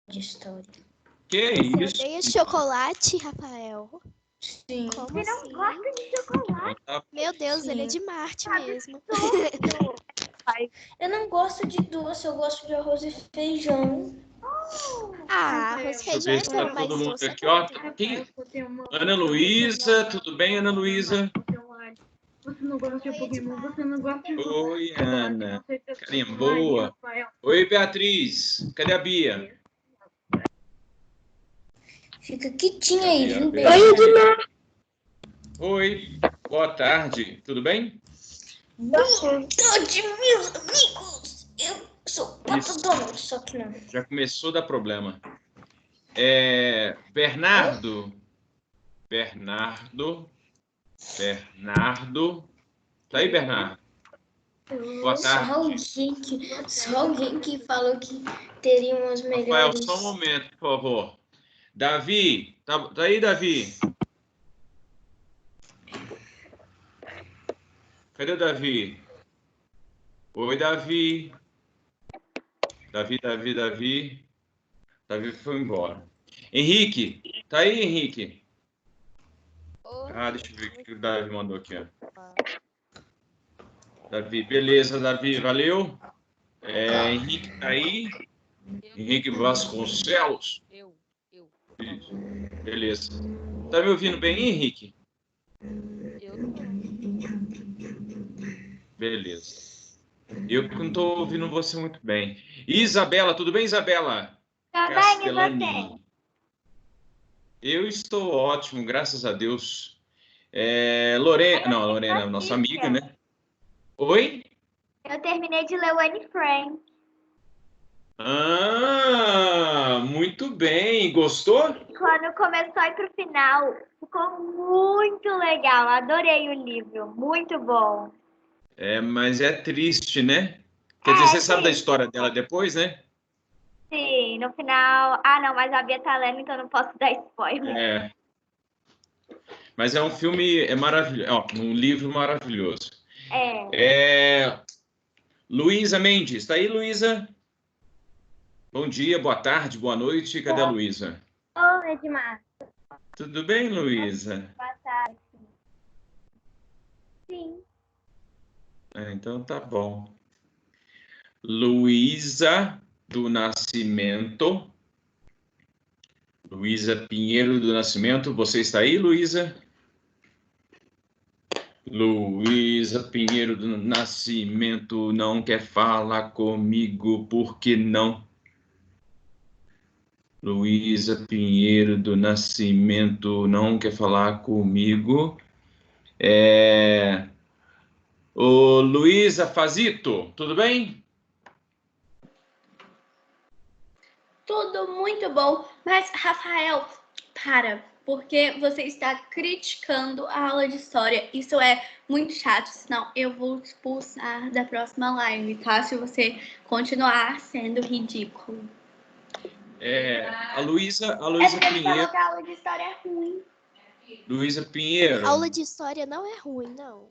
de história. Que Você isso? odeia chocolate, Rafael? Sim. Como Você não assim? gosta de chocolate? Meu Deus, Sim. ele é de Marte mesmo. Eu não gosto de doce, eu gosto de arroz e feijão. Ah, arroz e Deixa eu feijão ver é se tá bom, mas todo mundo doce é aqui, ó. bom. Quem? Ana Luísa, tudo bem, Ana Luísa? Você não gosta de Oi, Pokémon, Edmar. você não gosta de Oi, Ana. você Carinha boa. Oi, Beatriz. Cadê a Bia? Fica quietinha aí, viu, Bia, beijo? Bia. Oi, boa tarde. Tudo bem? Boa tarde, meus amigos. Eu sou o Pato Isso. Donald, só que não. Já começou a dar problema. Bernardo. Bernardo. Tá aí, Bernardo? Boa tarde. Só alguém que falou que teria umas Rafael, melhores. só um momento, por favor. Davi, tá aí, Davi? Cadê o Davi? Oi, Davi. Davi foi embora. Henrique, tá aí, Henrique? Ah, deixa eu ver o que o Davi mandou aqui, ó. Davi, beleza, Davi, valeu. Henrique tá aí? Henrique Vasconcelos? Eu. Isso. Beleza. Tá me ouvindo bem, Henrique? Eu tô. Beleza. Eu que não tô ouvindo você muito bem. Isabela, tudo bem, Isabela? Tá bem, e Castellani. você? Eu estou ótimo, graças a Deus. Lorena, nossa amiga, né? Oi? Eu terminei de ler o Anne Frank. Ah, muito bem. Gostou? Quando começou a ir pro final, ficou muito legal. Adorei o livro. Muito bom. Mas é triste, né? Quer dizer, você sabe da Sim. história dela depois, né? Sim, no final. Ah, não, mas a Bia tá lendo, então não posso dar spoiler. Mas é um filme maravilhoso, um livro maravilhoso. É. Luísa Mendes, tá aí, Luísa? Bom dia, boa tarde, boa noite. Cadê a Luísa? Oi, Edmar. Tudo bem, Luísa? Boa tarde. Sim. Então tá bom. Luísa do Nascimento. Luísa Pinheiro do Nascimento. Você está aí, Luísa? Luísa Pinheiro do Nascimento não quer falar comigo, por que não? Luísa Pinheiro do Nascimento não quer falar comigo. Ô, Luísa Fazito, tudo bem? Tudo muito bom, mas Rafael, para, porque você está criticando a aula de história. Isso é muito chato, senão eu vou te expulsar da próxima live, tá? Se você continuar sendo ridículo. A Luísa Você Pinheiro. falou que a aula de história é ruim. Luísa Pinheiro. Aula de história não é ruim, não.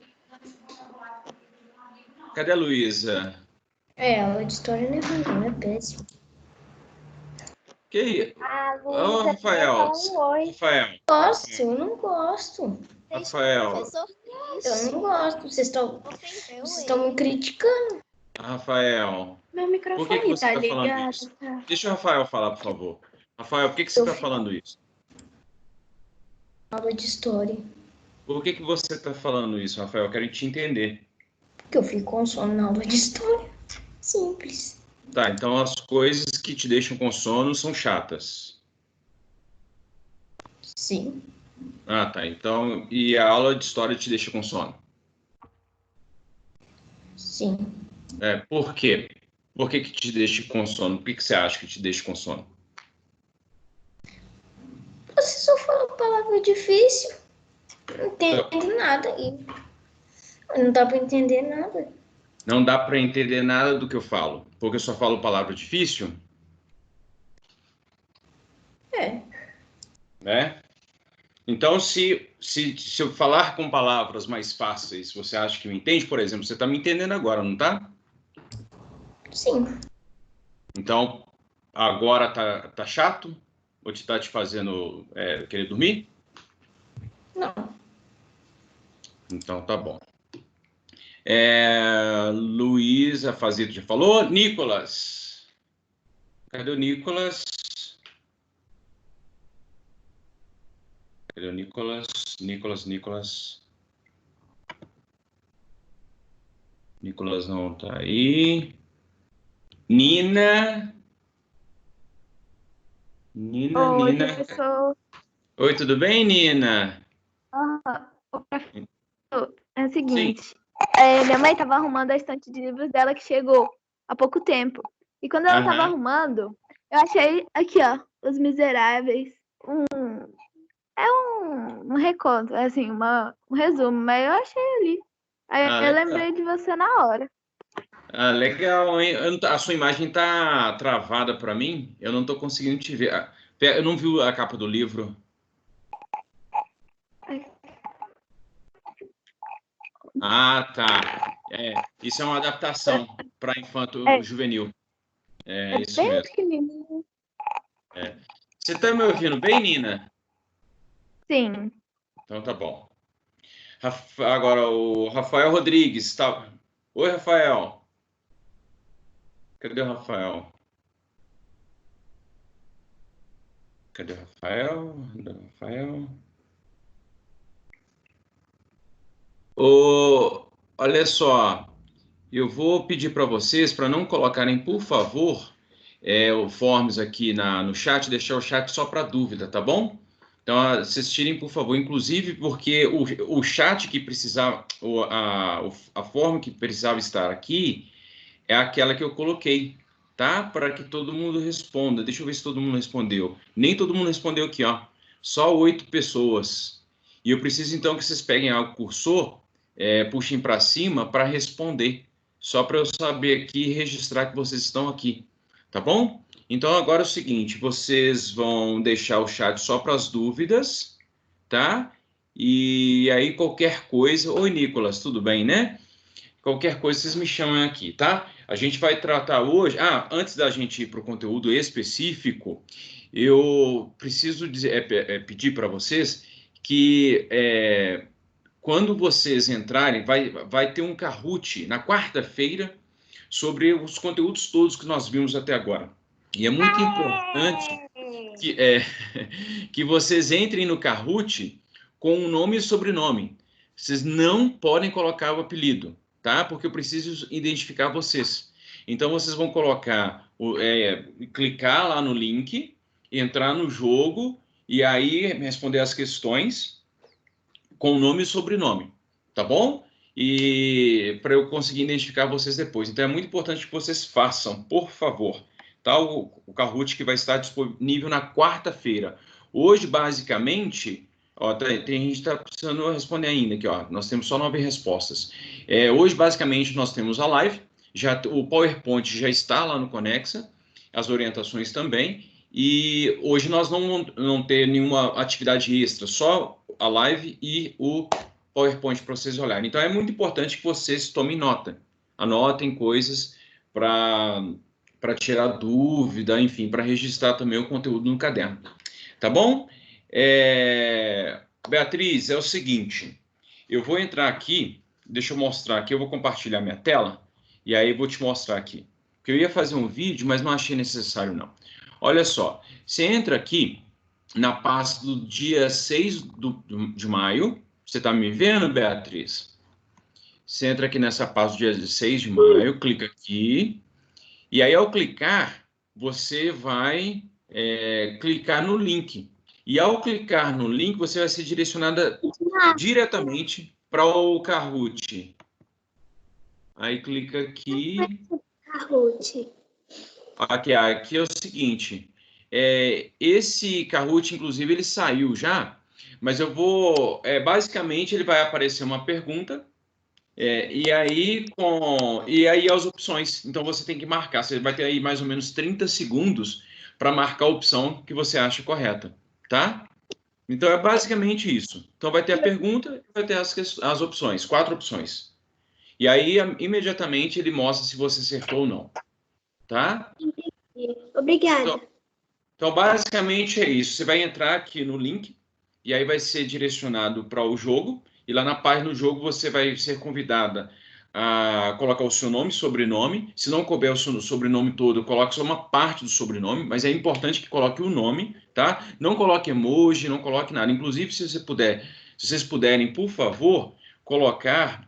Cadê a Luísa? Aula de história não é ruim, não, é péssimo. Que A Ô, Luísa Rafael. oi. Rafael. Gosto, eu não gosto. Rafael. Professor, Eu não gosto. Vocês estão me criticando. Rafael. Meu Por que microfone você tá está falando ligado, isso? tá? Deixa o Rafael falar, por favor. Rafael, por que você está falando isso? Aula de história. Por que você está falando isso, Rafael? Eu quero te entender. Porque eu fico com sono na aula de história. Simples. Tá, então as coisas que te deixam com sono são chatas. Sim. Ah, tá. Então, e a aula de história te deixa com sono? Sim. Por quê? Por que te deixa com sono? Por que você acha que te deixa com sono? Você só fala palavra difícil. Não entendo nada aí. Não dá pra entender nada. Não dá para entender nada do que eu falo, porque eu só falo palavra difícil? Né? Então, se eu falar com palavras mais fáceis, você acha que me entende? Por exemplo, você está me entendendo agora, não está? Sim. Então, Agora tá chato? Ou tá te fazendo querer dormir? Não. Então tá bom. Luísa Fazito já falou. Nicolas. Cadê o Nicolas? Cadê o Nicolas? Nicolas. Nicolas não tá aí. Nina. Oi, Nina. professor. Oi, tudo bem, Nina? É o seguinte, minha mãe estava arrumando a estante de livros dela que chegou há pouco tempo. E quando ela estava arrumando, eu achei aqui, ó, Os Miseráveis. Um reconto, assim, um resumo, mas eu achei ali. Aí eu legal. lembrei de você na hora. Legal, hein? A sua imagem tá travada para mim. Eu não tô conseguindo te ver. Eu não vi a capa do livro. Ah, tá. Isso é uma adaptação para infanto juvenil. Isso bem mesmo. pequenininho. Você tá me ouvindo bem, Nina? Sim. Então tá bom. Agora o Rafael Rodrigues. Tá... Oi, Rafael. Cadê o Rafael? Cadê o Rafael? Olha só, eu vou pedir para vocês para não colocarem, por favor, o Forms aqui no chat, deixar o chat só para dúvida, tá bom? Então, vocês tirem, por favor, inclusive porque o chat que precisava, a forma que precisava estar aqui é aquela que eu coloquei, tá? Para que todo mundo responda. Deixa eu ver se todo mundo respondeu. Nem todo mundo respondeu aqui, ó. Só 8 pessoas. E eu preciso, então, que vocês peguem o cursor, puxem para cima para responder. Só para eu saber aqui e registrar que vocês estão aqui. Tá bom? Então, agora é o seguinte. Vocês vão deixar o chat só para as dúvidas, tá? E aí, qualquer coisa... Oi, Nicolas, tudo bem, né? Qualquer coisa, vocês me chamam aqui, tá? A gente vai tratar hoje... antes da gente ir para o conteúdo específico, eu preciso pedir para vocês que quando vocês entrarem, vai ter um Kahoot na quarta-feira sobre os conteúdos todos que nós vimos até agora. E é muito importante que vocês entrem no Kahoot com o nome e sobrenome. Vocês não podem colocar o apelido, tá? Porque eu preciso identificar vocês. Então, vocês vão colocar, clicar lá no link, entrar no jogo e aí responder as questões com nome e sobrenome, tá bom? E para eu conseguir identificar vocês depois. Então, é muito importante que vocês façam, por favor, tá? O Kahoot que vai estar disponível na quarta-feira. Hoje, basicamente, tem gente que está precisando responder ainda aqui, ó. Nós temos só 9 respostas. Hoje, basicamente, nós temos a live. O PowerPoint já está lá no Conexa, as orientações também. E hoje nós não ter nenhuma atividade extra, só a live e o PowerPoint para vocês olharem. Então, é muito importante que vocês tomem nota. Anotem coisas para tirar dúvida, enfim, para registrar também o conteúdo no caderno. Tá bom? Beatriz, é o seguinte. Eu vou entrar aqui, deixa eu mostrar aqui, eu vou compartilhar minha tela, e aí eu vou te mostrar aqui. Porque eu ia fazer um vídeo, mas não achei necessário, não. Olha só, você entra aqui na pasta do dia 6 de maio. Você está me vendo, Beatriz? Você entra aqui nessa pasta do dia 6 de maio, clica aqui. E aí, ao clicar, você vai clicar no link. E ao clicar no link, você vai ser direcionada diretamente para o Kahoot. Aí, clica aqui. Kahoot. Aqui é o seguinte, esse Kahoot, inclusive, ele saiu já, mas eu vou, basicamente, ele vai aparecer uma pergunta, e aí as opções. Então, você tem que marcar, você vai ter aí mais ou menos 30 segundos para marcar a opção que você acha correta, tá? Então, é basicamente isso. Então, vai ter a pergunta e vai ter as opções, 4 opções. E aí, imediatamente, ele mostra se você acertou ou não. Tá? Obrigada. Então, basicamente é isso. Você vai entrar aqui no link e aí vai ser direcionado para o jogo. E lá na página do jogo você vai ser convidada a colocar o seu nome, sobrenome. Se não couber o seu sobrenome todo, coloque só uma parte do sobrenome, mas é importante que coloque o nome, tá? Não coloque emoji, não coloque nada. Inclusive, se vocês puderem, por favor, colocar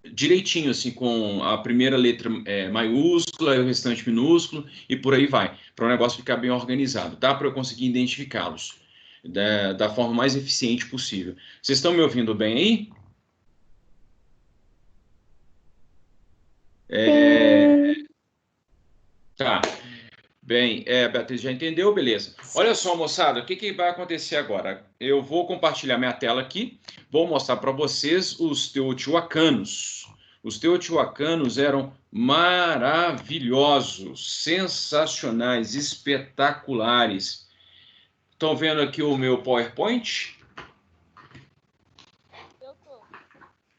direitinho, assim, com a primeira letra maiúscula e o restante minúsculo, e por aí vai, para o negócio ficar bem organizado, tá? Para eu conseguir identificá-los da forma mais eficiente possível. Vocês estão me ouvindo bem aí? Tá. Bem, Beatriz já entendeu? Beleza. Olha só, moçada, o que vai acontecer agora? Eu vou compartilhar minha tela aqui, vou mostrar para vocês os teotihuacanos. Os teotihuacanos eram maravilhosos, sensacionais, espetaculares. Estão vendo aqui o meu PowerPoint?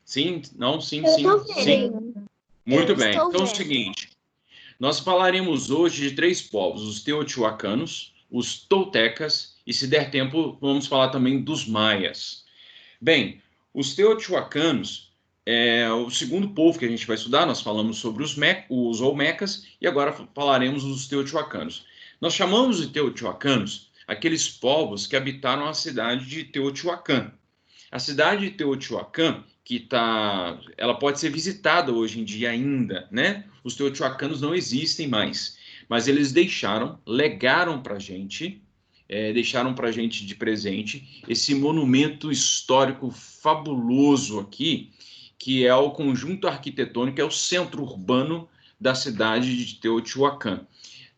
Sim? Não? Sim, sim, sim. Muito bem. Então é o seguinte, nós falaremos hoje de 3 povos, os teotihuacanos, os toltecas e, se der tempo, vamos falar também dos maias. Bem, os teotihuacanos é o segundo povo que a gente vai estudar. Nós falamos sobre os olmecas e agora falaremos dos teotihuacanos. Nós chamamos de teotihuacanos aqueles povos que habitaram a cidade de Teotihuacan. A cidade de Teotihuacan, ela pode ser visitada hoje em dia ainda, né? Os teotihuacanos não existem mais, mas eles legaram para a gente, deixaram para a gente de presente esse monumento histórico fabuloso aqui, que é o conjunto arquitetônico, é o centro urbano da cidade de Teotihuacan.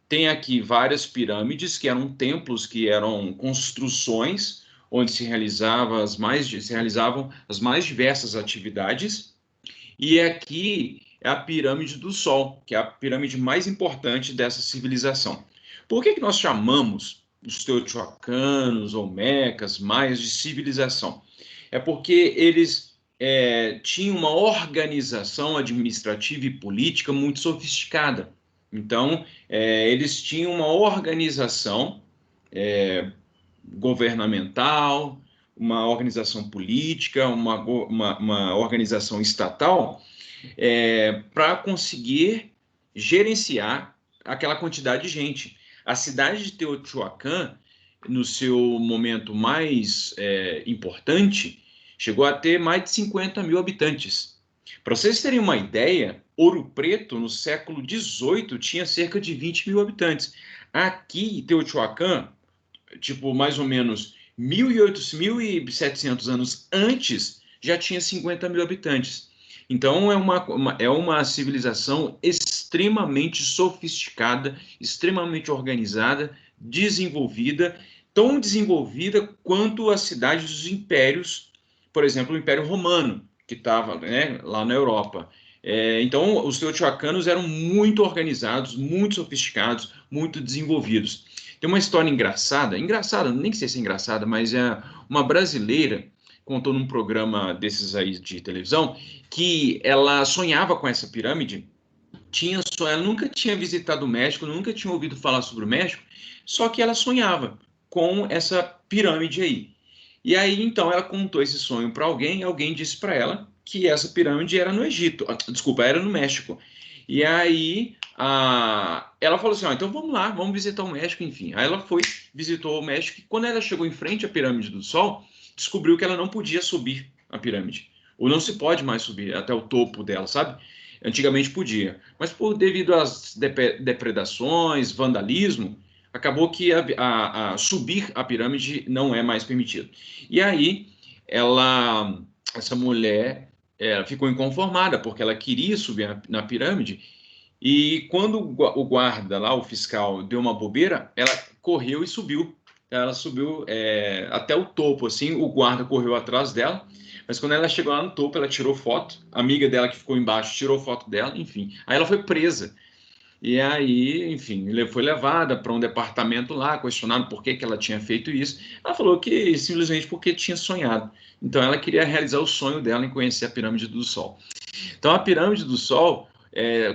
Tem aqui várias pirâmides, que eram templos, que eram construções onde se realizavam as mais diversas atividades. E aqui é a pirâmide do Sol, que é a pirâmide mais importante dessa civilização. Por que nós chamamos os teotihuacanos, olmecas, maias de civilização? É porque eles tinham uma organização administrativa e política muito sofisticada. Então, eles tinham uma organização governamental, uma organização política, uma organização estatal, para conseguir gerenciar aquela quantidade de gente. A cidade de Teotihuacan, no seu momento mais importante, chegou a ter mais de 50 mil habitantes. Para vocês terem uma ideia, Ouro Preto, no século XVIII, tinha cerca de 20 mil habitantes. Aqui, Teotihuacan, mais ou menos 1.700 anos antes, já tinha 50 mil habitantes. Então, é uma civilização extremamente sofisticada, extremamente organizada, desenvolvida, tão desenvolvida quanto as cidades dos impérios, por exemplo, o Império Romano, que estava lá na Europa. Então, os teotihuacanos eram muito organizados, muito sofisticados, muito desenvolvidos. Tem uma história engraçada, nem sei se é engraçada, mas é uma brasileira, contou num programa desses aí de televisão, que ela sonhava com essa pirâmide, ela nunca tinha visitado o México, nunca tinha ouvido falar sobre o México, só que ela sonhava com essa pirâmide aí. E aí, então, ela contou esse sonho para alguém disse para ela que essa pirâmide era no Egito, era no México. E aí, ela falou assim, então vamos lá, vamos visitar o México, enfim. Aí ela visitou o México, e quando ela chegou em frente à Pirâmide do Sol, descobriu que ela não podia subir a pirâmide. Ou não se pode mais subir até o topo dela, sabe? Antigamente podia. Mas devido às depredações, vandalismo, acabou que subir a pirâmide não é mais permitido. E aí, essa mulher ficou inconformada, porque ela queria subir na pirâmide, e quando o guarda lá, o fiscal, deu uma bobeira, ela correu e subiu. Ela subiu até o topo, assim, o guarda correu atrás dela, mas quando ela chegou lá no topo, ela tirou foto, a amiga dela que ficou embaixo tirou foto dela, enfim. Aí ela foi presa. E aí, enfim, foi levada para um departamento lá, questionado por que ela tinha feito isso. Ela falou que simplesmente porque tinha sonhado. Então, ela queria realizar o sonho dela em conhecer a Pirâmide do Sol. Então, a Pirâmide do Sol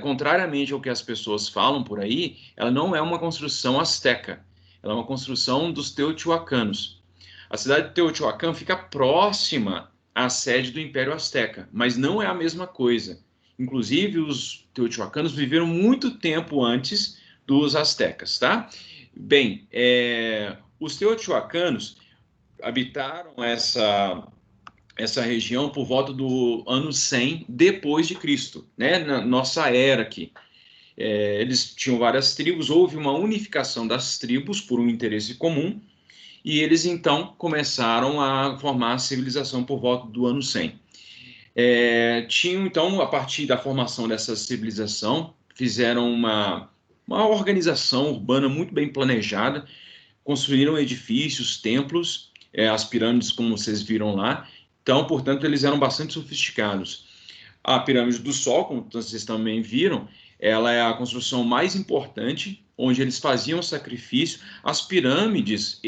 contrariamente ao que as pessoas falam por aí, ela não é uma construção asteca, ela é uma construção dos teotihuacanos. A cidade de Teotihuacan fica próxima à sede do Império Azteca, mas não é a mesma coisa. Inclusive, os teotihuacanos viveram muito tempo antes dos astecas, tá? Bem, os teotihuacanos habitaram essa região por volta do ano 100 depois de Cristo, né? Na nossa era aqui. Eles tinham várias tribos, houve uma unificação das tribos por um interesse comum, e eles, então, começaram a formar a civilização por volta do ano 100. Tinham, então, a partir da formação dessa civilização, fizeram uma organização urbana muito bem planejada, construíram edifícios, templos, as pirâmides, como vocês viram lá. Então, portanto, eles eram bastante sofisticados. A pirâmide do Sol, como vocês também viram, ela é a construção mais importante, onde eles faziam sacrifício. As pirâmides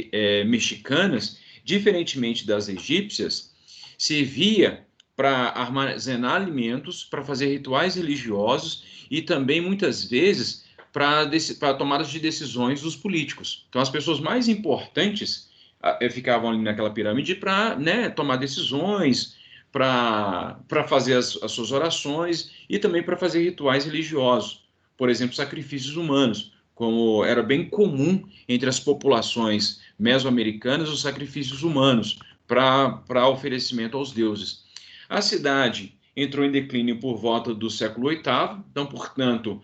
mexicanas, diferentemente das egípcias, servia para armazenar alimentos, para fazer rituais religiosos e também, muitas vezes, para tomadas de decisões dos políticos. Então, as pessoas mais importantes ficavam ali naquela pirâmide para, né, tomar decisões, para fazer as suas orações e também para fazer rituais religiosos. Por exemplo, sacrifícios humanos, como era bem comum entre as populações mesoamericanas, os sacrifícios humanos para oferecimento aos deuses. A cidade entrou em declínio por volta do século VIII, então, portanto,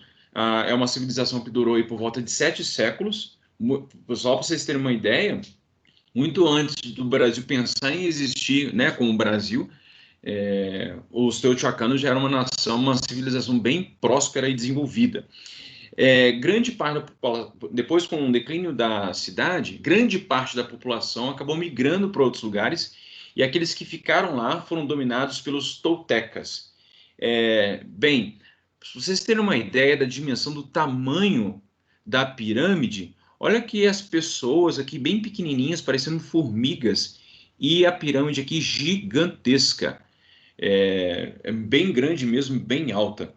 é uma civilização que durou aí por volta de 7 séculos. Só para vocês terem uma ideia, muito antes do Brasil pensar em existir, né, como o Brasil, os teotihuacanos já eram uma nação, uma civilização bem próspera e desenvolvida. Grande parte depois, com o declínio da cidade, grande parte da população acabou migrando para outros lugares, e aqueles que ficaram lá foram dominados pelos toltecas. Bem, para vocês terem uma ideia da dimensão do tamanho da pirâmide, olha aqui as pessoas aqui bem pequenininhas, parecendo formigas, e a pirâmide aqui gigantesca. Bem grande mesmo, bem alta.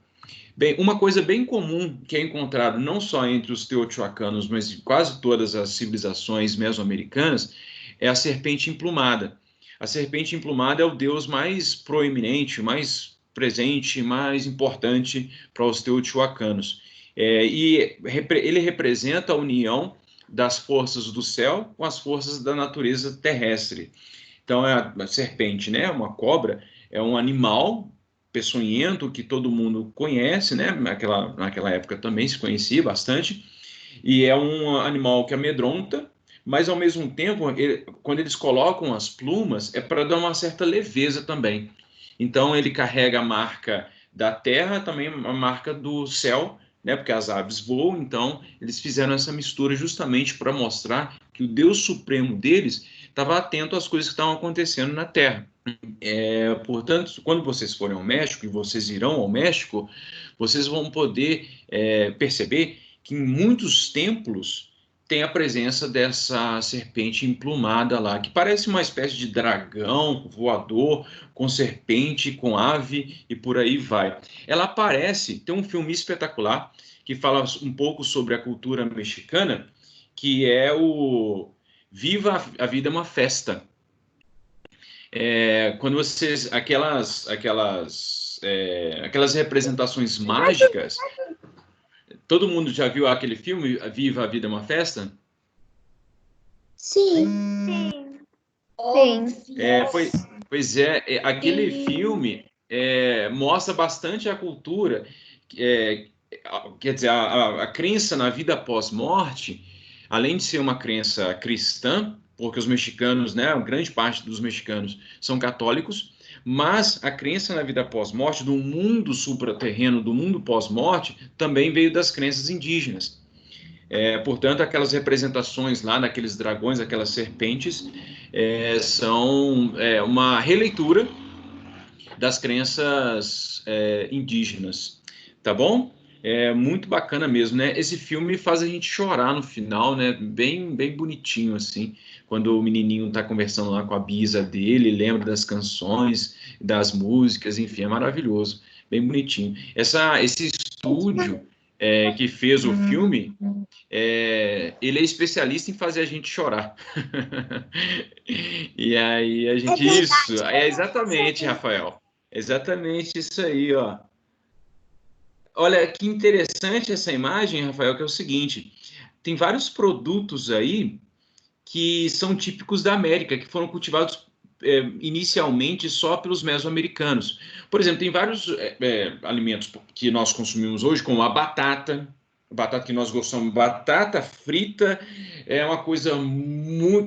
Bem, uma coisa bem comum que é encontrado não só entre os teotihuacanos, mas em quase todas as civilizações mesoamericanas, é a serpente emplumada. A serpente emplumada é o deus mais proeminente, mais presente, mais importante para os teotihuacanos. E ele representa a união das forças do céu com as forças da natureza terrestre. Então, a serpente, né, uma cobra, é um animal peçonhento que todo mundo conhece, né? Naquela época também se conhecia bastante, e é um animal que amedronta, mas ao mesmo tempo, quando eles colocam as plumas, é para dar uma certa leveza também. Então ele carrega a marca da terra, também a marca do céu, né? Porque as aves voam, então eles fizeram essa mistura justamente para mostrar que o Deus Supremo deles estava atento às coisas que estavam acontecendo na terra. Portanto, quando vocês forem ao México, e vocês irão ao México, vocês vão poder perceber que em muitos templos tem a presença dessa serpente emplumada lá, que parece uma espécie de dragão voador, com serpente, com ave, e por aí vai. Ela aparece, tem um filme espetacular, que fala um pouco sobre a cultura mexicana, que é o Viva a Vida é uma Festa. Quando vocês... Aquelas representações mágicas... Todo mundo já viu aquele filme, Viva a Vida é uma Festa? Sim. Sim. Pois é, aquele filme mostra bastante a cultura, quer dizer, a crença na vida após morte, além de ser uma crença cristã, porque os mexicanos, né, grande parte dos mexicanos são católicos, mas a crença na vida pós-morte, do mundo supraterreno, do mundo pós-morte, também veio das crenças indígenas. Portanto, aquelas representações lá daqueles dragões, aquelas serpentes, são uma releitura das crenças indígenas. Tá bom? Muito bacana mesmo, né? Esse filme faz a gente chorar no final, né? Bem, bem bonitinho, assim. Quando o menininho tá conversando lá com a bisa dele, lembra das canções, das músicas, enfim, é maravilhoso. bem bonitinho. Esse estúdio que fez o filme, ele é especialista em fazer a gente chorar. E aí a gente... Isso, exatamente, Rafael. Exatamente isso aí, ó. Olha, que interessante essa imagem, Rafael, que é o seguinte, tem vários produtos aí que são típicos da América, que foram cultivados inicialmente só pelos mesoamericanos. Por exemplo, tem vários alimentos que nós consumimos hoje, como a batata que nós gostamos. Batata frita é uma coisa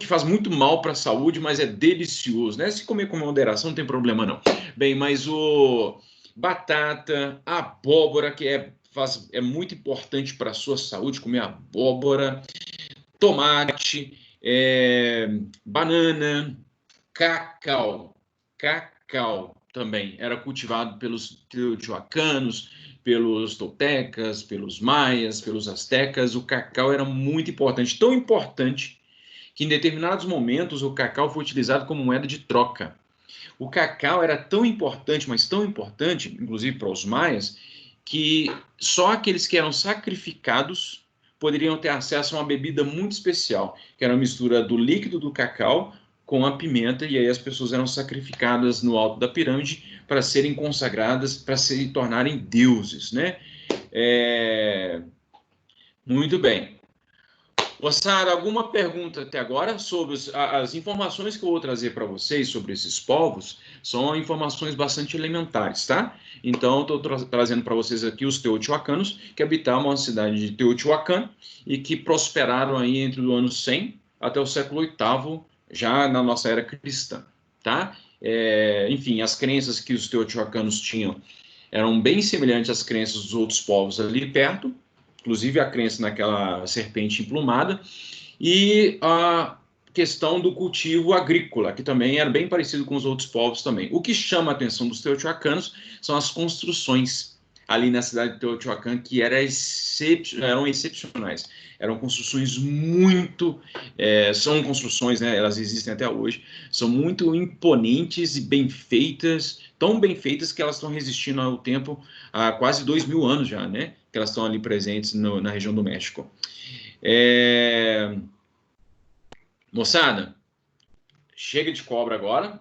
que faz muito mal para a saúde, mas é delicioso, né? Se comer com moderação não tem problema não. Bem, mas batata, abóbora, que é muito importante para a sua saúde, comer abóbora, tomate, banana, cacau também era cultivado pelos teotihuacanos, pelos toltecas, pelos maias, pelos astecas. O cacau era muito importante, tão importante que em determinados momentos o cacau foi utilizado como moeda de troca. O cacau era tão importante, mas tão importante, inclusive para os maias, que só aqueles que eram sacrificados poderiam ter acesso a uma bebida muito especial, que era a mistura do líquido do cacau com a pimenta, e aí as pessoas eram sacrificadas no alto da pirâmide para serem consagradas, para se tornarem deuses, né? Muito bem. Moçada, alguma pergunta até agora sobre as informações que eu vou trazer para vocês sobre esses povos? São informações bastante elementares, tá? Então, estou trazendo para vocês aqui os teotihuacanos, que habitavam a cidade de Teotihuacan e que prosperaram aí entre o ano 100 até o século VIII, já na nossa era cristã, tá? Enfim, as crenças que os teotihuacanos tinham eram bem semelhantes às crenças dos outros povos ali perto, inclusive a crença naquela serpente emplumada, e a questão do cultivo agrícola, que também era bem parecido com os outros povos também. O que chama a atenção dos teotihuacanos são as construções ali na cidade de Teotihuacan, que eram excepcionais. Eram construções são construções, né, elas existem até hoje, são muito imponentes e bem feitas, tão bem feitas que elas estão resistindo ao tempo há quase 2000 anos já, né, que elas estão ali presentes na região do México. Moçada, chega de cobra agora.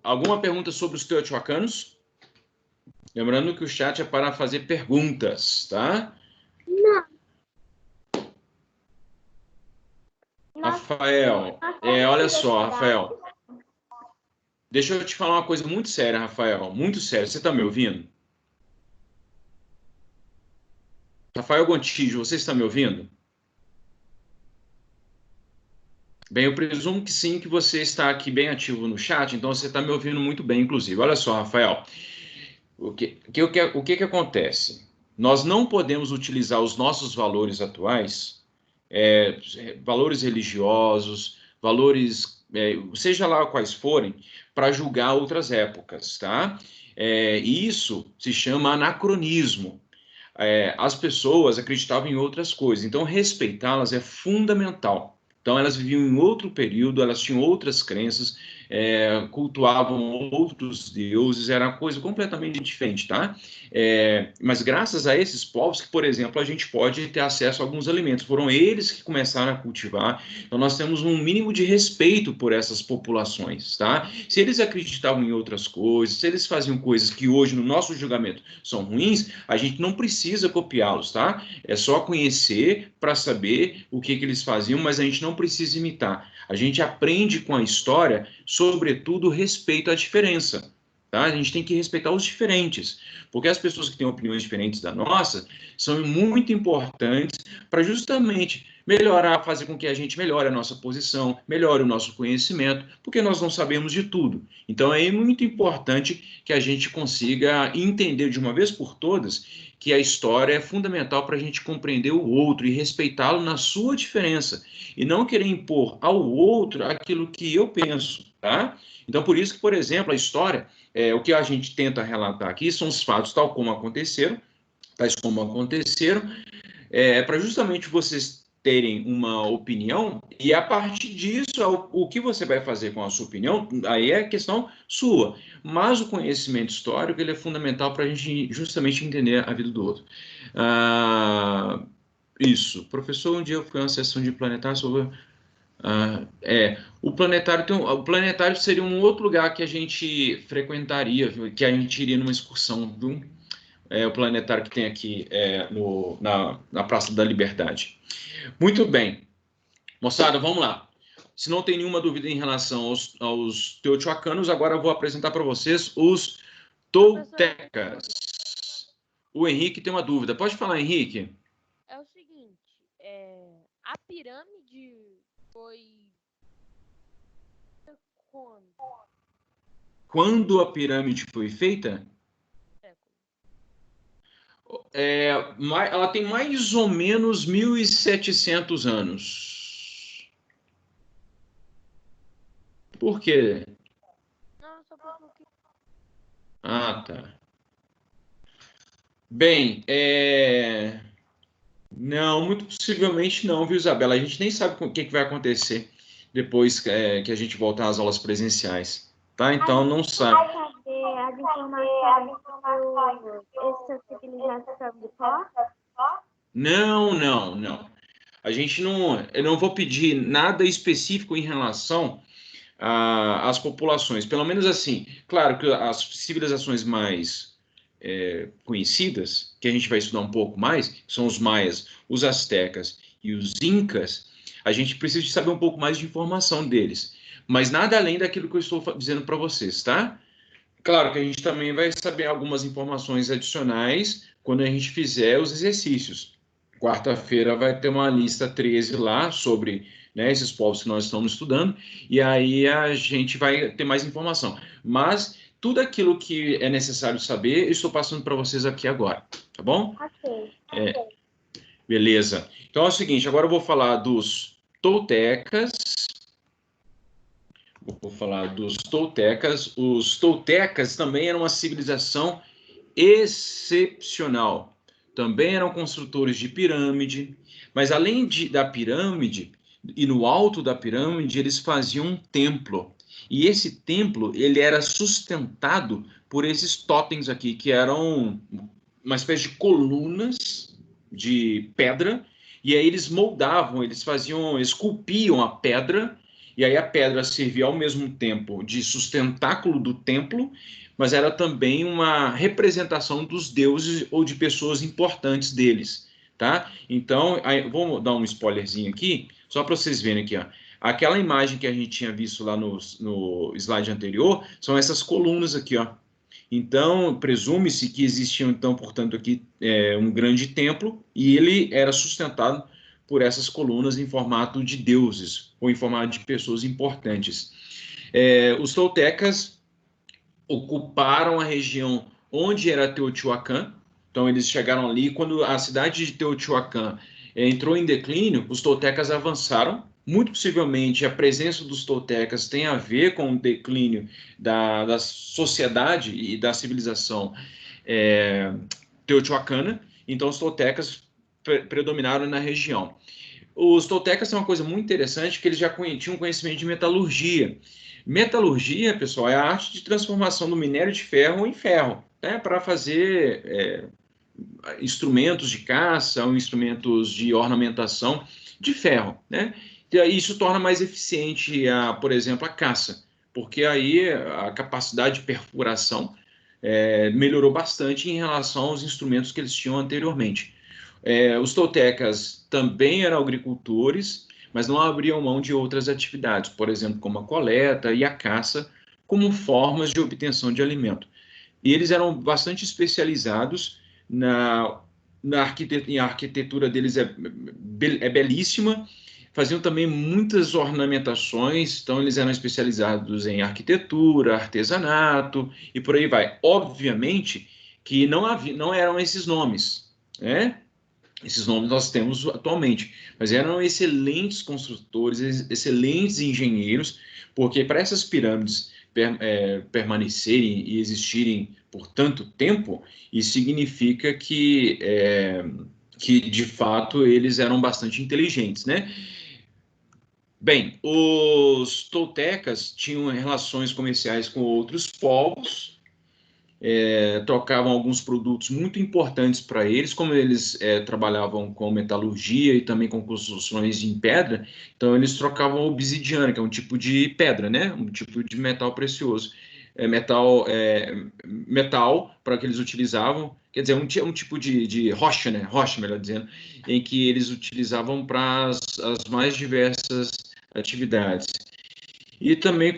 Alguma pergunta sobre os teotihuacanos? Lembrando que o chat é para fazer perguntas, tá? Não. Rafael, olha só, Rafael. Deixa eu te falar uma coisa muito séria, Rafael. Muito séria. Você está me ouvindo? Rafael Gontijo, você está me ouvindo? Bem, eu presumo que sim, que você está aqui bem ativo no chat, então você está me ouvindo muito bem, inclusive. Olha só, Rafael. O que acontece? Nós não podemos utilizar os nossos valores atuais, valores religiosos, valores, seja lá quais forem, para julgar outras épocas, tá? Isso se chama anacronismo. As pessoas acreditavam em outras coisas, então respeitá-las é fundamental. Então, elas viviam em outro período, elas tinham outras crenças, cultuavam outros deuses, era uma coisa completamente diferente, tá? Mas graças a esses povos que, por exemplo, a gente pode ter acesso a alguns alimentos, foram eles que começaram a cultivar, então nós temos um mínimo de respeito por essas populações, tá? Se eles acreditavam em outras coisas, se eles faziam coisas que hoje, no nosso julgamento, são ruins, a gente não precisa copiá-los, tá? É só conhecer para saber o que eles faziam, mas a gente não precisa imitar. A gente aprende com a história, sobretudo, respeito à diferença. Tá? A gente tem que respeitar os diferentes, porque as pessoas que têm opiniões diferentes da nossa são muito importantes para justamente melhorar, fazer com que a gente melhore a nossa posição, melhore o nosso conhecimento, porque nós não sabemos de tudo. Então é muito importante que a gente consiga entender de uma vez por todas que a história é fundamental para a gente compreender o outro e respeitá-lo na sua diferença, e não querer impor ao outro aquilo que eu penso, tá? Então, por isso que, por exemplo, a história, o que a gente tenta relatar aqui são os fatos tais como aconteceram, para justamente vocês terem uma opinião, e a partir disso, o que você vai fazer com a sua opinião, aí é questão sua. Mas o conhecimento histórico, ele é fundamental para a gente justamente entender a vida do outro. Isso. Professor, um dia eu fui a uma sessão de planetário sobre... o planetário seria um outro lugar que a gente frequentaria, que a gente iria numa excursão, viu? O planetário que tem aqui na Praça da Liberdade. Muito bem. Moçada, vamos lá. Se não tem nenhuma dúvida em relação aos teotihuacanos, agora eu vou apresentar para vocês os toltecas. O Henrique tem uma dúvida. Pode falar, Henrique? É o seguinte, a pirâmide foi... Quando a pirâmide foi feita? Ela tem mais ou menos 1.700 anos. Por quê? Não, só porque... Ah, tá. Bem, não, muito possivelmente não, viu, Isabela? A gente nem sabe o que vai acontecer depois que a gente voltar às aulas presenciais, tá? Então, não sabe. As informações essa civilização de pó? Não. A gente eu não vou pedir nada específico em relação às populações. Pelo menos assim, claro que as civilizações mais conhecidas, que a gente vai estudar um pouco mais, que são os maias, os astecas e os incas, a gente precisa de saber um pouco mais de informação deles. Mas nada além daquilo que eu estou dizendo para vocês, tá? Claro que a gente também vai saber algumas informações adicionais quando a gente fizer os exercícios. Quarta-feira vai ter uma lista 13 lá sobre, né, esses povos que nós estamos estudando, e aí a gente vai ter mais informação. Mas tudo aquilo que é necessário saber, eu estou passando para vocês aqui agora, tá bom? Ok. Beleza. Então é o seguinte, agora eu vou falar dos toltecas. Vou falar dos toltecas. Os toltecas também eram uma civilização excepcional. Também eram construtores de pirâmide, mas além da pirâmide, e no alto da pirâmide, eles faziam um templo. E esse templo, ele era sustentado por esses totens aqui, que eram uma espécie de colunas de pedra, e aí eles moldavam, eles esculpiam a pedra, e aí a pedra servia ao mesmo tempo de sustentáculo do templo, mas era também uma representação dos deuses ou de pessoas importantes deles, tá? Então, vamos dar um spoilerzinho aqui, só para vocês verem aqui, ó. Aquela imagem que a gente tinha visto lá no slide anterior, são essas colunas aqui, ó. Então, presume-se que existia, então, portanto, aqui um grande templo, e ele era sustentado por essas colunas em formato de deuses, ou em formato de pessoas importantes. Os toltecas ocuparam a região onde era Teotihuacan, então eles chegaram ali, quando a cidade de Teotihuacan entrou em declínio, os toltecas avançaram. Muito possivelmente a presença dos toltecas tem a ver com o declínio da sociedade e da civilização teotihuacana, então os toltecas predominaram na região. Os toltecas têm uma coisa muito interessante, que eles já tinham conhecimento de metalurgia. Metalurgia, pessoal, é a arte de transformação do minério de ferro em ferro, né, para fazer instrumentos de caça ou instrumentos de ornamentação de ferro, né? E aí isso torna mais eficiente, por exemplo, a caça, porque aí a capacidade de perfuração melhorou bastante em relação aos instrumentos que eles tinham anteriormente. Os toltecas também eram agricultores, mas não abriam mão de outras atividades, por exemplo, como a coleta e a caça, como formas de obtenção de alimento. E eles eram bastante especializados a arquitetura deles é belíssima, faziam também muitas ornamentações, então eles eram especializados em arquitetura, artesanato e por aí vai. Obviamente que não eram esses nomes, né? Esses nomes nós temos atualmente, mas eram excelentes construtores, excelentes engenheiros, porque para essas pirâmides permanecerem e existirem por tanto tempo, isso significa que que de fato eles eram bastante inteligentes, né? Bem, os toltecas tinham relações comerciais com outros povos, trocavam alguns produtos muito importantes para eles, como eles trabalhavam com metalurgia e também com construções em pedra, então eles trocavam obsidiana, que é um tipo de pedra, né? Um tipo de metal precioso. Metal para que eles utilizavam, quer dizer, um tipo de rocha, né? Rocha, melhor dizendo, em que eles utilizavam para as mais diversas atividades. E também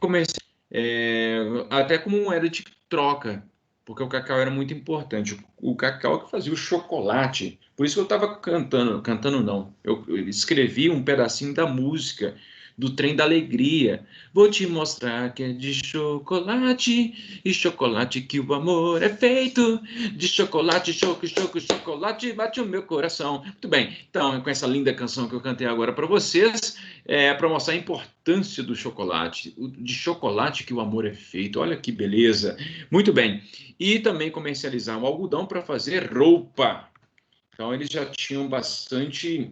até como moeda de troca, porque o cacau era muito importante. O cacau que fazia o chocolate. Por isso que eu estava cantando não. Eu escrevi um pedacinho da música do Trem da Alegria. Vou te mostrar que é de chocolate, e chocolate que o amor é feito. De chocolate, chocolate, bate o meu coração. Muito bem, então, com essa linda canção que eu cantei agora para vocês, para mostrar a importância do chocolate, de chocolate que o amor é feito. Olha que beleza. Muito bem. E também comercializavam algodão para fazer roupa. Então, eles já tinham bastante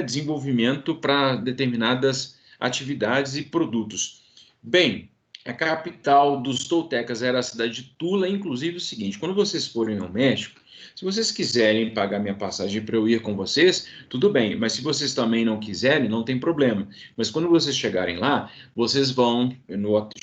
desenvolvimento para determinadas atividades e produtos. Bem, a capital dos toltecas era a cidade de Tula, inclusive o seguinte, quando vocês forem ao México, se vocês quiserem pagar minha passagem para eu ir com vocês, tudo bem, mas se vocês também não quiserem, não tem problema. Mas quando vocês chegarem lá, vocês vão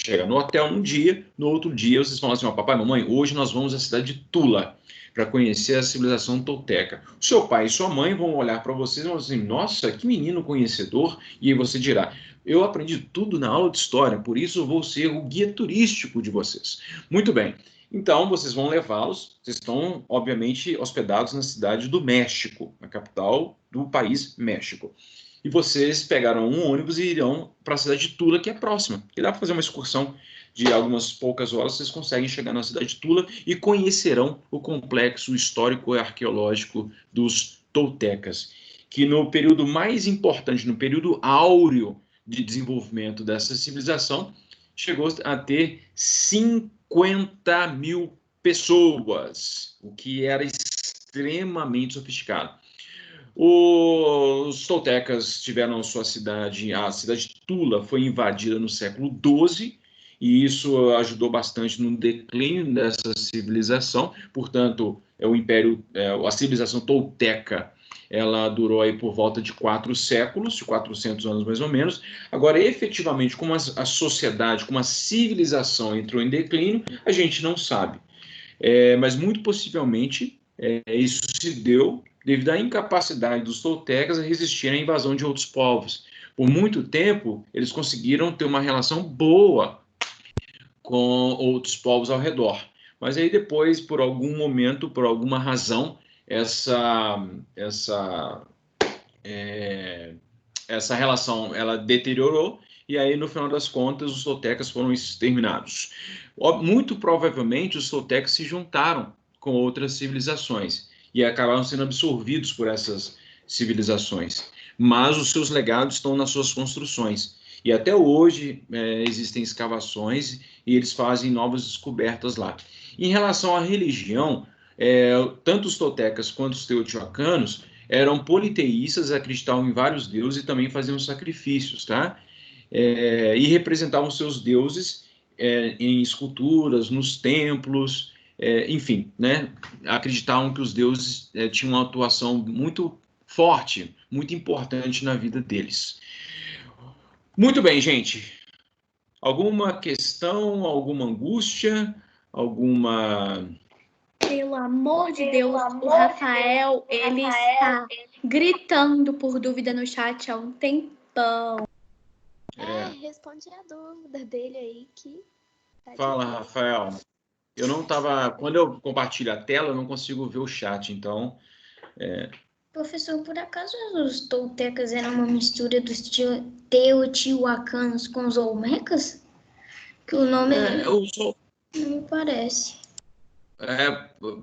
chegar no hotel um dia, no outro dia vocês falam assim, papai, mamãe, hoje nós vamos à cidade de Tula, para conhecer a civilização tolteca. O seu pai e sua mãe vão olhar para vocês e vão dizer, nossa, que menino conhecedor, e aí você dirá, eu aprendi tudo na aula de história, por isso eu vou ser o guia turístico de vocês. Muito bem, então vocês vão levá-los, vocês estão, obviamente, hospedados na cidade do México, na capital do país México. E vocês pegaram um ônibus e irão para a cidade de Tula, que é próxima, que dá para fazer uma excursão de algumas poucas horas, vocês conseguem chegar na cidade de Tula e conhecerão o complexo histórico e arqueológico dos toltecas, que no período mais importante, no período áureo de desenvolvimento dessa civilização, chegou a ter 50 mil pessoas, o que era extremamente sofisticado. Os toltecas tiveram sua cidade, a cidade de Tula foi invadida no século XII, e isso ajudou bastante no declínio dessa civilização. Portanto, a civilização tolteca, ela durou aí por volta de 4 séculos, de 400 anos mais ou menos. Agora, efetivamente, como a sociedade, como a civilização entrou em declínio, a gente não sabe. Mas muito possivelmente isso se deu devido à incapacidade dos toltecas a resistir à invasão de outros povos. Por muito tempo, eles conseguiram ter uma relação boa com outros povos ao redor. Mas aí depois, por algum momento, por alguma razão, essa relação ela deteriorou, e aí, no final das contas, os toltecas foram exterminados. Muito provavelmente, os toltecas se juntaram com outras civilizações e acabaram sendo absorvidos por essas civilizações. Mas os seus legados estão nas suas construções. E até hoje existem escavações e eles fazem novas descobertas lá. Em relação à religião, tanto os toltecas quanto os teotihuacanos eram politeístas, acreditavam em vários deuses e também faziam sacrifícios, tá? E representavam seus deuses em esculturas, nos templos, enfim, né? Acreditavam que os deuses tinham uma atuação muito forte, muito importante na vida deles. Muito bem, gente. Alguma questão, alguma angústia, alguma... Pelo amor de Deus, o Rafael, ele está gritando por dúvida no chat há um tempão. Responde a dúvida dele aí que... Fala, Rafael. Eu não estava... Quando eu compartilho a tela, eu não consigo ver o chat, então... Professor, por acaso os toltecas eram uma mistura dos teotihuacanos com os olmecas? Que o nome não me parece.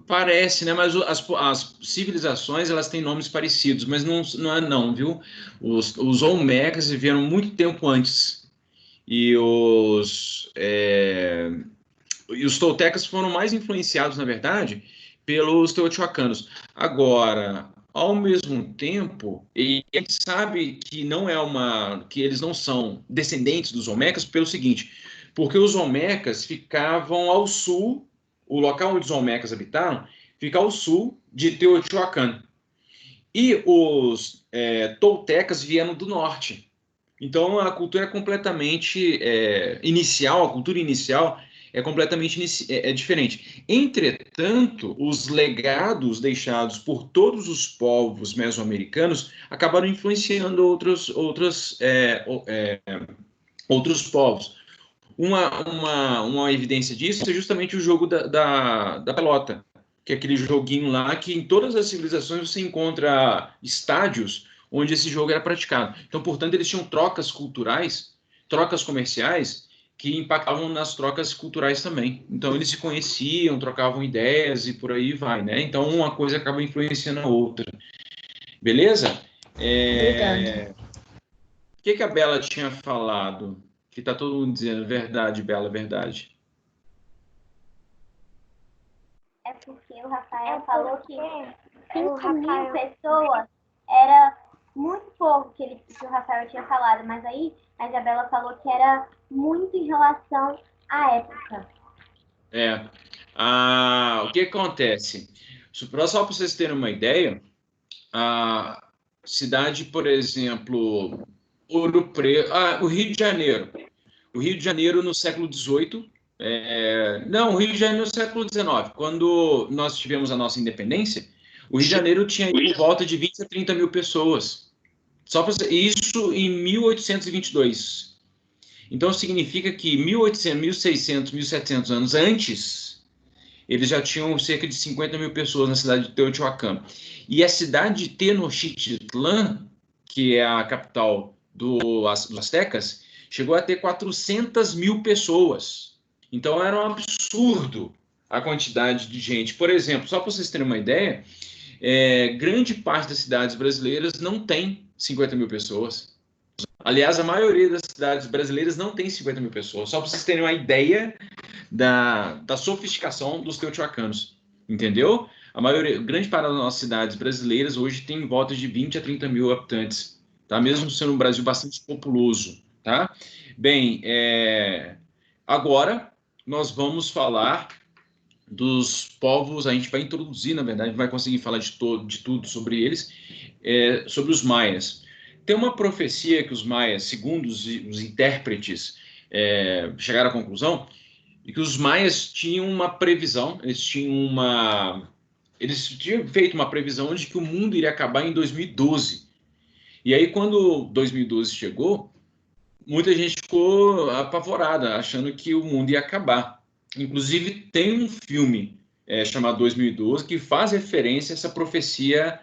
Parece, né? Mas as civilizações elas têm nomes parecidos, mas não é não, viu? Os olmecas vieram muito tempo antes. E os toltecas foram mais influenciados, na verdade, pelos teotihuacanos. Agora, Ao mesmo tempo, e a gente sabe que que eles não são descendentes dos Olmecas pelo seguinte, porque os Olmecas ficavam ao sul, o local onde os Olmecas habitaram fica ao sul de Teotihuacan. E os toltecas vieram do norte. Então, a cultura é completamente inicial, a cultura inicial é completamente diferente. Entretanto, os legados deixados por todos os povos mesoamericanos acabaram influenciando outros povos. Uma evidência disso é justamente o jogo da pelota, que é aquele joguinho lá que em todas as civilizações você encontra estádios onde esse jogo era praticado. Então, portanto, eles tinham trocas culturais, trocas comerciais, que impactavam nas trocas culturais também. Então, eles se conheciam, trocavam ideias e por aí vai, né? Então, uma coisa acaba influenciando a outra. Beleza? Obrigada. O que a Bela tinha falado? Que tá todo mundo dizendo, verdade, Bela, verdade. É porque o Rafael falou que 5.000 pessoas era muito pouco que o Rafael tinha falado, mas aí a Isabela falou que era muito em relação à época. O que acontece? Só para vocês terem uma ideia, a cidade, por exemplo, Ouro Preto, o Rio de Janeiro. O Rio de Janeiro no século XVIII, não, o Rio de Janeiro no século XIX, quando nós tivemos a nossa independência, o Rio de Janeiro tinha por volta de 20 a 30 mil pessoas. Isso em 1822. Então, significa que 1800, 1600, 1700 anos antes, eles já tinham cerca de 50 mil pessoas na cidade de Teotihuacan. E a cidade de Tenochtitlan, que é a capital dos Aztecas, chegou a ter 400 mil pessoas. Então, era um absurdo a quantidade de gente. Por exemplo, só para vocês terem uma ideia, grande parte das cidades brasileiras não tem 50 mil pessoas. Aliás, a maioria das cidades brasileiras não tem 50 mil pessoas. Só para vocês terem uma ideia da sofisticação dos teotihuacanos. Entendeu? Grande parte das nossas cidades brasileiras hoje tem em volta de 20 a 30 mil habitantes. Tá? Mesmo sendo um Brasil bastante populoso. Tá? Bem, agora nós vamos falar dos povos, a gente vai introduzir, na verdade, vai conseguir falar de tudo sobre eles, sobre os maias. Tem uma profecia que os maias, segundo os intérpretes, chegaram à conclusão, de que os maias tinham uma previsão, eles tinham feito uma previsão de que o mundo iria acabar em 2012. E aí, quando 2012 chegou, muita gente ficou apavorada, achando que o mundo ia acabar. Inclusive, tem um filme chamado 2012 que faz referência a essa profecia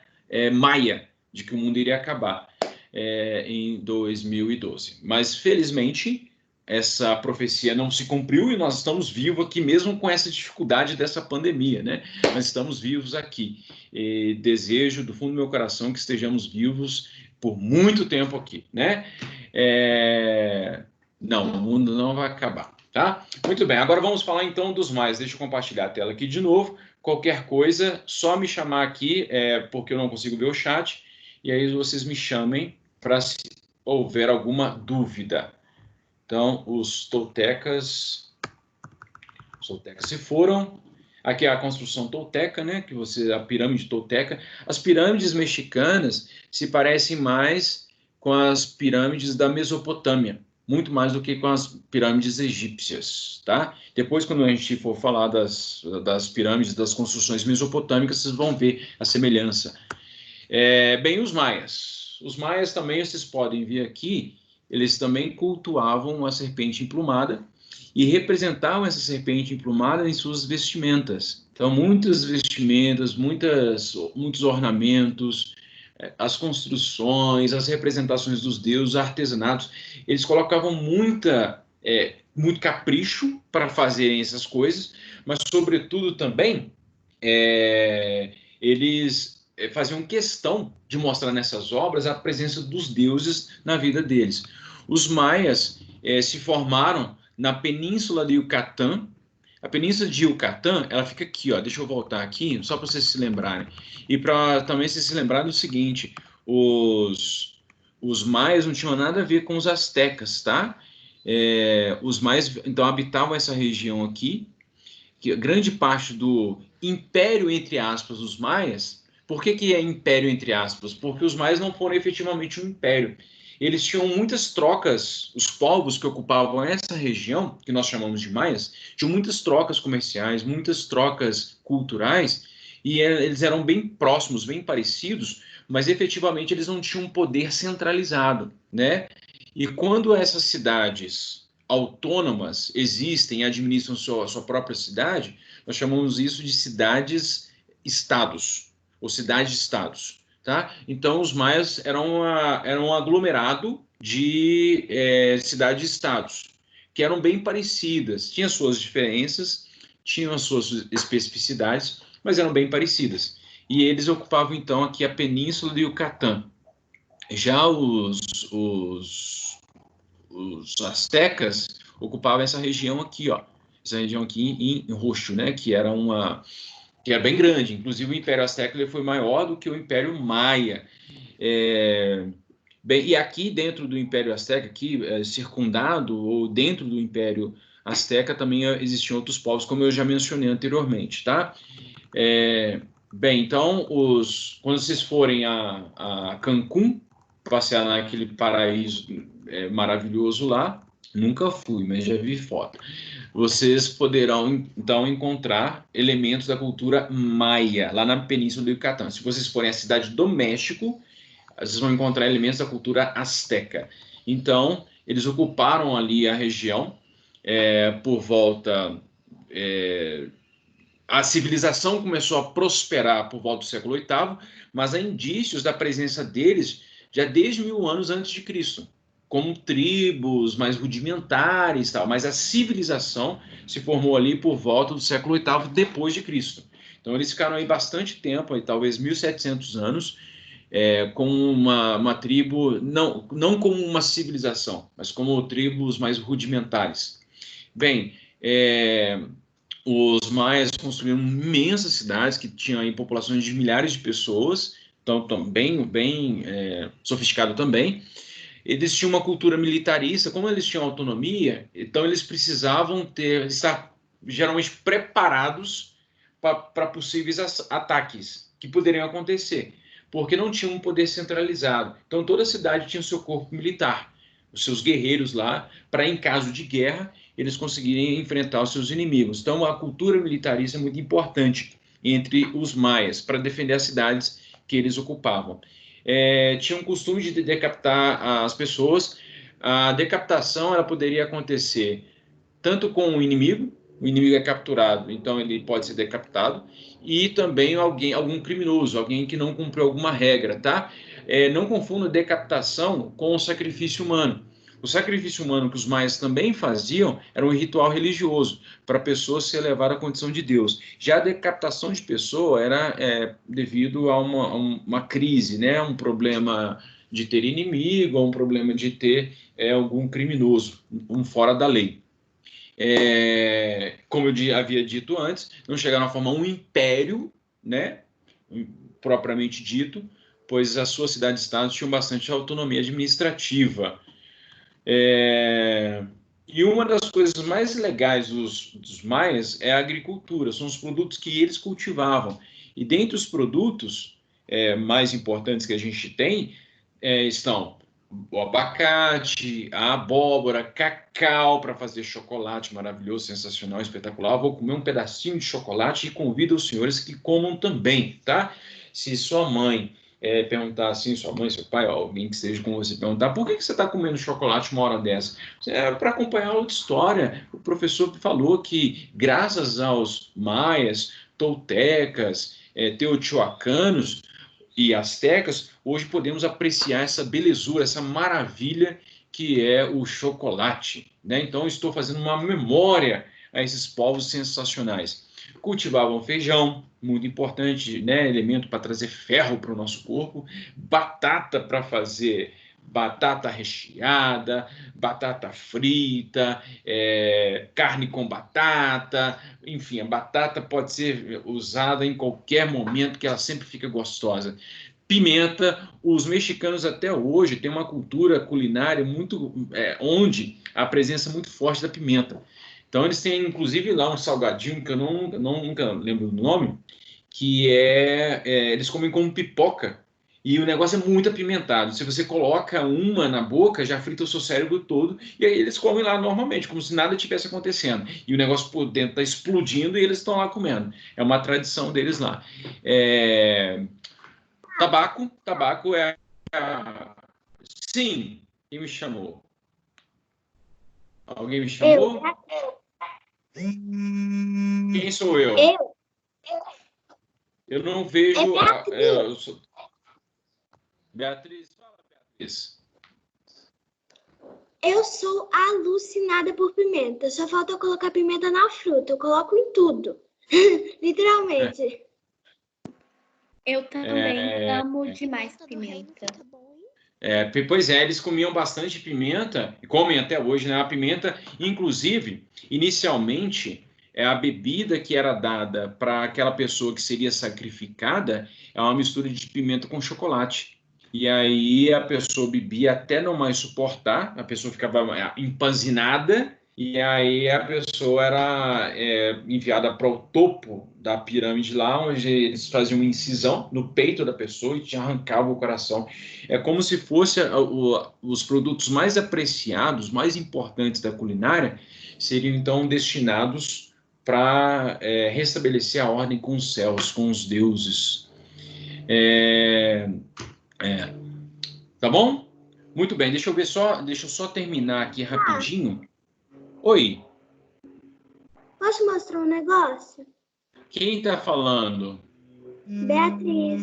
maia de que o mundo iria acabar em 2012. Mas, felizmente, essa profecia não se cumpriu e nós estamos vivos aqui mesmo com essa dificuldade dessa pandemia, né? Nós estamos vivos aqui. E desejo do fundo do meu coração que estejamos vivos por muito tempo aqui, né? Não, o mundo não vai acabar. Tá? Muito bem, agora vamos falar então dos maias. Deixa eu compartilhar a tela aqui de novo. Qualquer coisa, só me chamar aqui, porque eu não consigo ver o chat, e aí vocês me chamem para se houver alguma dúvida. Então, os toltecas se foram. Aqui é a construção tolteca, né? A pirâmide tolteca. As pirâmides mexicanas se parecem mais com as pirâmides da Mesopotâmia, muito mais do que com as pirâmides egípcias, tá? Depois, quando a gente for falar das pirâmides, das construções mesopotâmicas, vocês vão ver a semelhança. Bem, os maias. Os maias também, vocês podem ver aqui, eles também cultuavam a serpente emplumada e representavam essa serpente emplumada em suas vestimentas. Então, muitas vestimentas, muitos ornamentos, as construções, as representações dos deuses, artesanatos, eles colocavam muito capricho para fazerem essas coisas, mas, sobretudo, também, eles faziam questão de mostrar nessas obras a presença dos deuses na vida deles. Os maias se formaram na península de Yucatán, A Península de Yucatán, ela fica aqui, ó. Deixa eu voltar aqui, só para vocês se lembrarem. E para também vocês se lembrarem do seguinte, os maias não tinham nada a ver com os astecas, tá? Os maias, então, habitavam essa região aqui, que grande parte do império, entre aspas, dos maias. Por que é império, entre aspas? Porque os maias não foram efetivamente um império. Eles tinham muitas trocas, os povos que ocupavam essa região, que nós chamamos de maias, tinham muitas trocas comerciais, muitas trocas culturais, e eles eram bem próximos, bem parecidos, mas efetivamente eles não tinham um poder centralizado, né? E quando essas cidades autônomas existem e administram sua própria cidade, nós chamamos isso de cidades-estados, ou cidades-estados, tá? Então, os maias eram um aglomerado de cidades-estados, que eram bem parecidas, tinham suas diferenças, tinham as suas especificidades, mas eram bem parecidas. E eles ocupavam, então, aqui a Península de Yucatán. Já os astecas ocupavam essa região aqui, ó, essa região aqui em roxo, né, que era bem grande. Inclusive, o Império Azteca ele foi maior do que o Império Maia. Bem, e aqui dentro do Império Azteca, aqui, circundado, ou dentro do Império Azteca, também existiam outros povos, como eu já mencionei anteriormente, tá? Bem, então, quando vocês forem a Cancún, passear naquele paraíso maravilhoso lá, nunca fui, mas já vi foto. Vocês poderão, então, encontrar elementos da cultura maia, lá na Península do Yucatán. Se vocês forem à cidade do México, vocês vão encontrar elementos da cultura azteca. Então, eles ocuparam ali a região por volta... A civilização começou a prosperar por volta do século VIII, mas há indícios da presença deles já desde 1000 anos antes de Cristo, como tribos mais rudimentares, tal. Mas a civilização se formou ali por volta do século VIII depois de Cristo. Então eles ficaram aí bastante tempo, aí, talvez 1700 anos, com uma tribo, não como uma civilização, mas como tribos mais rudimentares. Bem, os maias construíram imensas cidades que tinham aí populações de milhares de pessoas, então bem sofisticado também. Eles tinham uma cultura militarista, como eles tinham autonomia, então eles precisavam estar geralmente preparados para possíveis ataques que poderiam acontecer, porque não tinham um poder centralizado. Então toda cidade tinha o seu corpo militar, os seus guerreiros lá, para em caso de guerra eles conseguirem enfrentar os seus inimigos. Então a cultura militarista é muito importante entre os maias para defender as cidades que eles ocupavam. Tinham o costume de decapitar as pessoas. A decapitação ela poderia acontecer tanto com o inimigo é capturado, então ele pode ser decapitado, e também algum criminoso, alguém que não cumpriu alguma regra, tá? Não confunda decapitação com o sacrifício humano. O sacrifício humano que os maias também faziam era um ritual religioso, para a pessoa se elevar à condição de Deus. Já a decapitação de pessoa era devido a uma crise, né? Um problema de ter inimigo, ou um problema de ter algum criminoso, um fora da lei. Como eu havia dito antes, não chegaram a formar um império, né? Propriamente dito, pois as suas cidades-estados tinham bastante autonomia administrativa. E uma das coisas mais legais dos maias é a agricultura, são os produtos que eles cultivavam. E dentre os produtos mais importantes que a gente tem estão o abacate, a abóbora, cacau para fazer chocolate maravilhoso, sensacional, espetacular. Eu vou comer um pedacinho de chocolate e convido os senhores que comam também, tá? Se sua mãe perguntar assim, sua mãe, seu pai, alguém que esteja com você, perguntar por que você está comendo chocolate uma hora dessa? Para acompanhar a outra história. O professor falou que, graças aos maias, toltecas, teotihuacanos e astecas, hoje podemos apreciar essa belezura, essa maravilha que é o chocolate, né? Então, estou fazendo uma memória a esses povos sensacionais. Cultivavam feijão, muito importante, né? Elemento para trazer ferro para o nosso corpo, batata para fazer batata recheada, batata frita, carne com batata, enfim, a batata pode ser usada em qualquer momento que ela sempre fica gostosa. Pimenta, os mexicanos até hoje têm uma cultura culinária muito, onde a presença muito forte da pimenta. Então eles têm inclusive lá um salgadinho que eu nunca lembro do nome, que eles comem como pipoca. E o negócio é muito apimentado. Se você coloca uma na boca, já frita o seu cérebro todo. E aí eles comem lá normalmente, como se nada tivesse acontecendo. E o negócio por dentro está explodindo e eles estão lá comendo. É uma tradição deles lá. Tabaco é... Sim, quem me chamou? Alguém me chamou? Quem sou eu? Eu não vejo... Beatriz, fala, Beatriz. Eu sou alucinada por pimenta. Só falta eu colocar pimenta na fruta. Eu coloco em tudo. Literalmente. Eu também amo demais pimenta. Pois é, eles comiam bastante pimenta, e comem até hoje, né? A pimenta, inclusive, inicialmente, a bebida que era dada para aquela pessoa que seria sacrificada é uma mistura de pimenta com chocolate. E aí a pessoa bebia até não mais suportar, a pessoa ficava empanzinada, e aí a pessoa era enviada para o topo da pirâmide lá, onde eles faziam uma incisão no peito da pessoa e te arrancavam o coração. É como se fosse os produtos mais apreciados, mais importantes da culinária, seriam então destinados para restabelecer a ordem com os céus, com os deuses. Tá bom? Muito bem, deixa eu só terminar aqui rapidinho. Oi. Posso mostrar um negócio? Quem tá falando? Beatriz.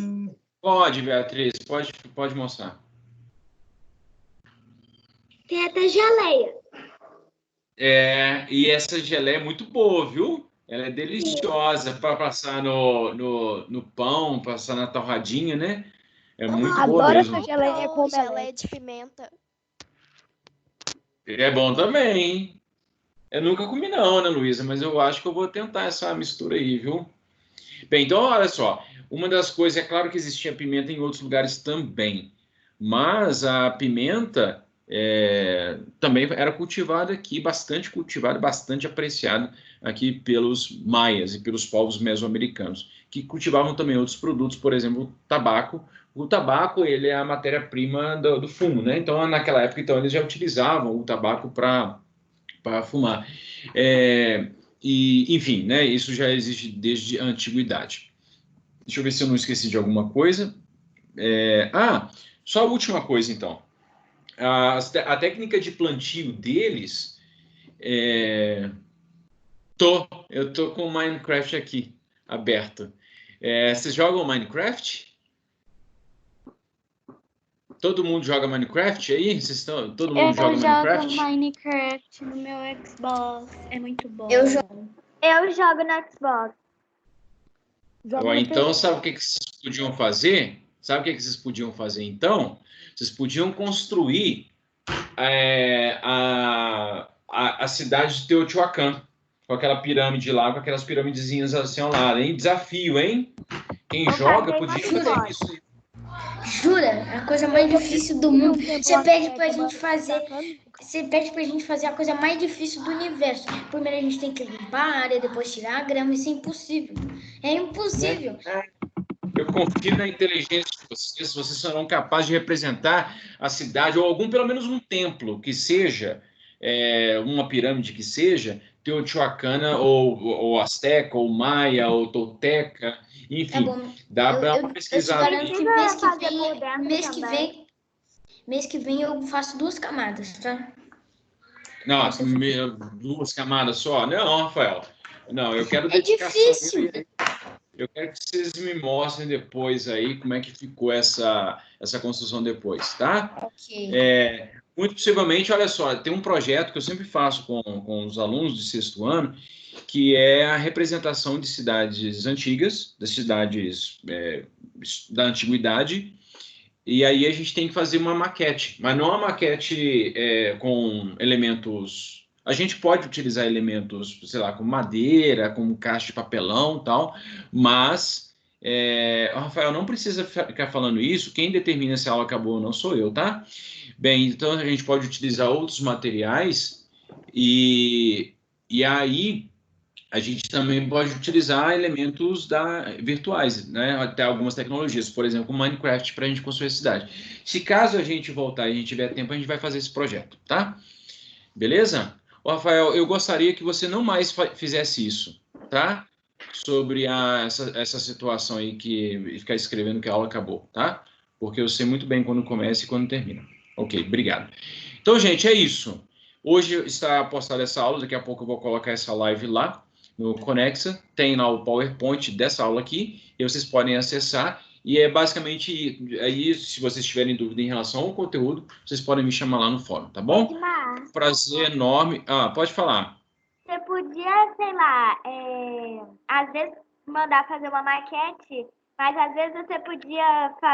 Pode, Beatriz, pode mostrar. Tem até geleia. E essa geleia é muito boa, viu? Ela é deliciosa para passar no pão, passar na torradinha, né? É muito boa mesmo. Essa geleia com geleia de pimenta. É bom também, hein? Eu nunca comi não, Ana Luísa, mas eu acho que eu vou tentar essa mistura aí, viu? Bem, então, olha só. Uma das coisas, é claro que existia pimenta em outros lugares também, mas a pimenta também era cultivada aqui, bastante cultivada, bastante apreciada aqui pelos maias e pelos povos mesoamericanos, que cultivavam também outros produtos, por exemplo, o tabaco. O tabaco, ele é a matéria-prima do fumo, né? Então, naquela época, então, eles já utilizavam o tabaco para fumar. Enfim, né? Isso já existe desde a antiguidade. Deixa eu ver se eu não esqueci de alguma coisa. Só a última coisa, então. A técnica de plantio deles... Eu tô com o Minecraft aqui, aberto. Vocês jogam Minecraft? Todo mundo joga Minecraft aí? Todo mundo joga Minecraft? Eu jogo Minecraft no meu Xbox. É muito bom. Eu jogo no Xbox. Então, sabe o que vocês podiam fazer? Sabe o que vocês podiam fazer, então? Vocês podiam construir a cidade de Teotihuacan, com aquela pirâmide lá, com aquelas piramidezinhas assim ao lado, hein? Desafio, hein? Quem joga podia fazer isso. Jura? A coisa mais difícil do mundo. Você pede pra gente fazer a coisa mais difícil do universo. Primeiro a gente tem que limpar a área, depois tirar a grama. Isso é impossível. É impossível. Eu confio na inteligência de vocês. Vocês serão capazes de representar a cidade, ou pelo menos um templo, que seja, uma pirâmide que seja, Teotihuacana, ou Azteca, ou Maia, ou Tolteca, enfim, dá para uma pesquisada. Eu te garanto que mês que vem eu faço 2 camadas, tá? Não, 2 camadas só? Não, Rafael. Não, eu quero dedicação. É difícil. Eu quero que vocês me mostrem depois aí como é que ficou essa construção depois, tá? Ok. Muito possivelmente, olha só, tem um projeto que eu sempre faço com os alunos de 6º ano, que é a representação de cidades antigas, das cidades da antiguidade, E aí a gente tem que fazer uma maquete, mas não uma maquete com elementos... A gente pode utilizar elementos, sei lá, como madeira, como caixa de papelão e tal, mas, Rafael, não precisa ficar falando isso. Quem determina se a aula acabou ou não sou eu, tá? Bem, então a gente pode utilizar outros materiais e aí a gente também pode utilizar elementos virtuais, né? Até algumas tecnologias, por exemplo, o Minecraft, para a gente construir a cidade. Se caso a gente voltar e a gente tiver tempo, a gente vai fazer esse projeto, tá? Beleza? Ô, Rafael, eu gostaria que você não mais fizesse isso, tá? Sobre essa situação aí que ficar escrevendo que a aula acabou, tá? Porque eu sei muito bem quando começa e quando termina. Ok, obrigado. Então, gente, é isso. Hoje está postada essa aula, daqui a pouco eu vou colocar essa live lá no Conexa, tem lá o PowerPoint dessa aula aqui, e vocês podem acessar, e é basicamente aí, se vocês tiverem dúvida em relação ao conteúdo, vocês podem me chamar lá no fórum, tá bom? Edmar, Prazer enorme. Pode falar. você podia, sei lá, às vezes mandar fazer uma maquete, mas às vezes você podia fazer